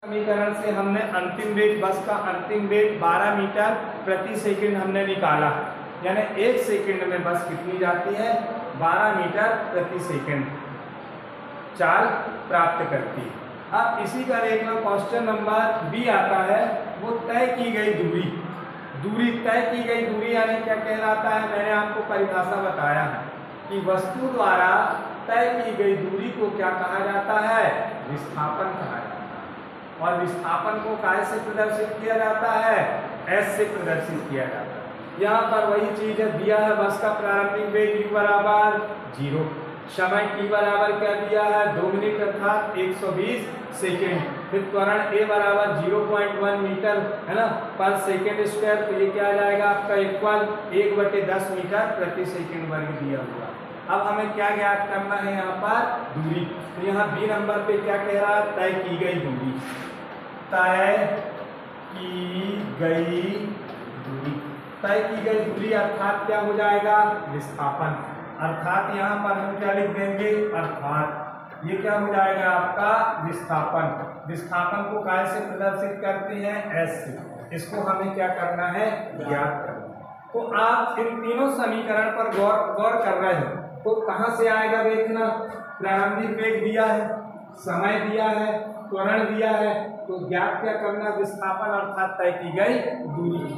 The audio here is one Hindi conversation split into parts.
समीकरण से हमने अंतिम वेग, बस का अंतिम वेग 12 मीटर प्रति सेकंड हमने निकाला, यानी 1 सेकंड में बस कितनी जाती है, 12 मीटर प्रति सेकंड चाल प्राप्त करती है। अब इसी का एक क्वेश्चन नंबर बी आता है, वो तय की गई दूरी तय की गई दूरी यानी क्या कहलाता है। मैंने आपको परिभाषा बताया है कि वस्तु द्वारा तय की गई दूरी को क्या कहा जाता है, विस्थापन कहा जाता है। और विस्थापन को काय से प्रदर्शित किया जाता है, एस से प्रदर्शित किया जाता है। यहाँ पर वही चीज है, दिया है बस का प्रारंभिक वेग u बराबर 0, समय t बराबर क्या दिया है 2 मिनट अर्थात 120 सेकेंड, फिर त्वरण a बराबर 0.1 मीटर है ना पर सेकेंड स्क्वायर, तो ये क्या आ जाएगा आपका इक्वल 1/10 मीटर प्रति सेकेंड वर्ग दिया हुआ। अब हमें क्या ज्ञात करना है यहाँ पर, दूरी। तो यहाँ बी नंबर पे क्या कह रहा है, तय की गई दूरी, तय की गई दूरी। तय की गई दूरी अर्थात क्या हो जाएगा, विस्थापन। अर्थात यहाँ पर हम क्या लिख देंगे, अर्थात ये क्या हो जाएगा आपका विस्थापन। विस्थापन को काय से प्रदर्शित करते हैं, एस से। इसको हमें क्या करना है, ज्ञात करना। तो आप इन तीनों समीकरण पर गौर कर रहे हो, तो कहां से आएगा देखना, प्रारंभिक वेग दिया है, समय दिया है, त्वरण दिया है, तो ज्ञात क्या करना, विस्थापन अर्थात तय की गई दूरी।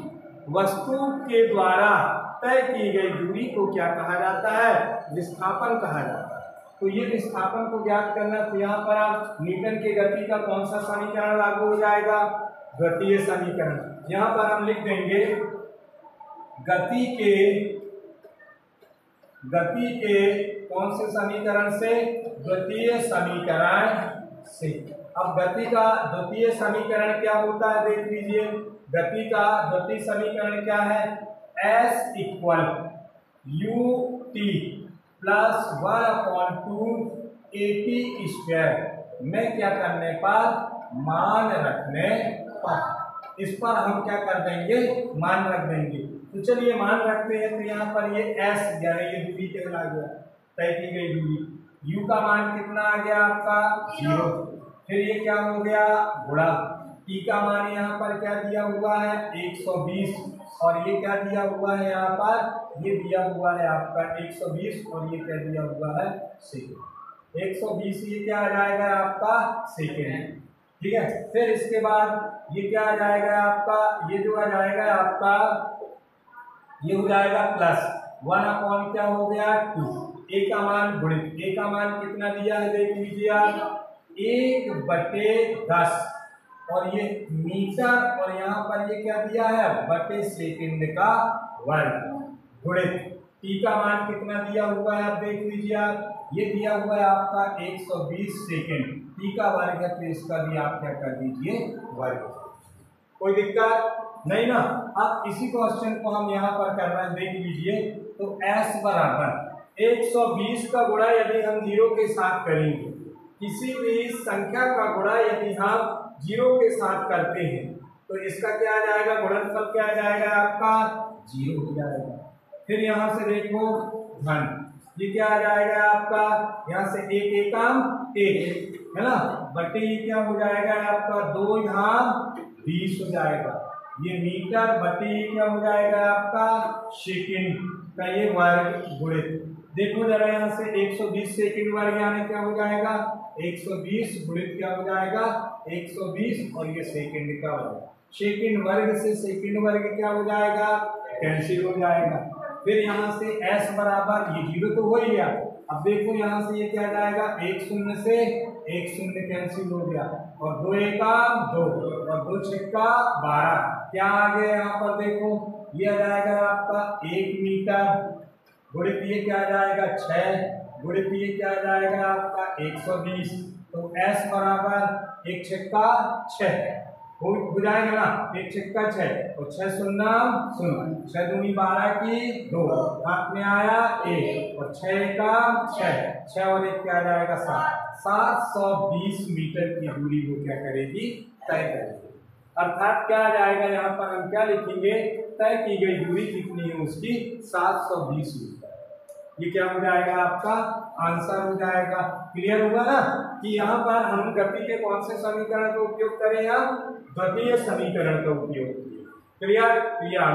वस्तु के द्वारा तय की गई दूरी को क्या कहा जाता है, विस्थापन कहा जाता है। तो ये विस्थापन को ज्ञात करना, तो यहाँ पर आप न्यूटन के गति का कौन सा समीकरण लागू हो जाएगा, गतीय समीकरण। यहाँ पर हम लिख देंगे गति के कौन से समीकरण से, गतीय समीकरण से। अब गति का द्वितीय समीकरण क्या होता है, देख लीजिए। गति का द्वितीय समीकरण क्या है, s equal ut plus 1/2 at square में क्या करने पर, मान रखने पर। इस पर हम क्या कर देंगे, मान रख देंगे। तो चलिए मान रखते हैं, तो यहाँ पर ये s यानी ये दूरी कहला गया, तय की गई दूरी। u का मान कितना आ गया आपका 0, फिर ये क्या हो गया गुणा, t का मान यहाँ पर क्या दिया हुआ है 120, और ये क्या दिया हुआ है यहाँ पर, ये दिया हुआ है आपका 120, और ये क्या दिया हुआ है सेकेंड। 120 ये क्या आ जाएगा आपका सेकेंड, ठीक है। फिर इसके बाद ये क्या आ जाएगा आपका, ये जो आ जाएगा आपका, ये हो जाएगा प्लस 1 क्या हो गया 2, a का मान गुणित, a का मान कितना दिया है देख लीजिए आप 1/10, और ये मीटर, और यहाँ पर ये क्या दिया है बटे सेकंड का वर्ग गुणित t का मान कितना दिया हुआ है, आप देख लीजिए आप, ये दिया हुआ है आपका 120 सेकंड, t का वर्ग है, तो इसका भी आप क्या कर दीजिए वर्ग। कोई दिक्कत नहीं ना। अब इसी क्वेश्चन को हम यहाँ पर कर रहे हैं, देख लीजिए। तो s बराबर 120 का गुणा यदि हम 0 के साथ करेंगे, किसी भी संख्या का गुणा यदि हम 0 के साथ करते हैं, तो इसका क्या आ जाएगा, गुणनफल क्या आ जाएगा आपका 0 हो जाएगा। फिर यहाँ से देखो धन, ये क्या आ जाएगा आपका, यहाँ से एक एकम 1 है ना, बटे ये क्या हो जाएगा आपका 2 यहाँ 20 हो जाएगा, ये मीटर बटे ये क्या हो जाएगा आपका सेकंड का ये वर्ग गुणित। देखो जरा यहाँ से 120 सेकंड वर्ग यानी क्या हो जाएगा 120 गुणित क्या हो जाएगा 120, और ये सेकंड का वर्ग, सेकंड वर्ग से सेकंड वर्ग क्या हो जाएगा कैंसिल हो जाएगा। फिर यहाँ से s बराबर ये 0 तो हो ही गया। अब देखो यहाँ से ये क्या जाएगा 1 0 से 1 0 कैंसिल हो गया, और 2 एकम 2 और 2 छक्का 12, क्या आ गया यहाँ पर देखो, ये आ जाएगा आपका 1 मीटर गुणित ये क्या आ जाएगा 6 गुणित ये क्या आ जाएगा आपका 120। तो s बराबर 1 छक्का 6 हो जाएगा ना, 1 छक्का 6 और 6 शून्य 0, 6 दूनी 12 की 2, हाथ में आया 1 और 6 का 6 और 1 क्या आ जाएगा 720 मीटर की दूरी को क्या करेगी, तय करेगी। अर्थात क्या आ जाएगा, यहाँ पर हम क्या लिखेंगे, तय की गई दूरी कितनी है उसकी 720 मीटर। ये क्या हो जाएगा आपका आंसर हो जाएगा। क्लियर होगा ना। कि यहाँ पर हम गति के कौन से समीकरण का उपयोग करें, हम द्वितीय समीकरण का उपयोग किए। क्लियर?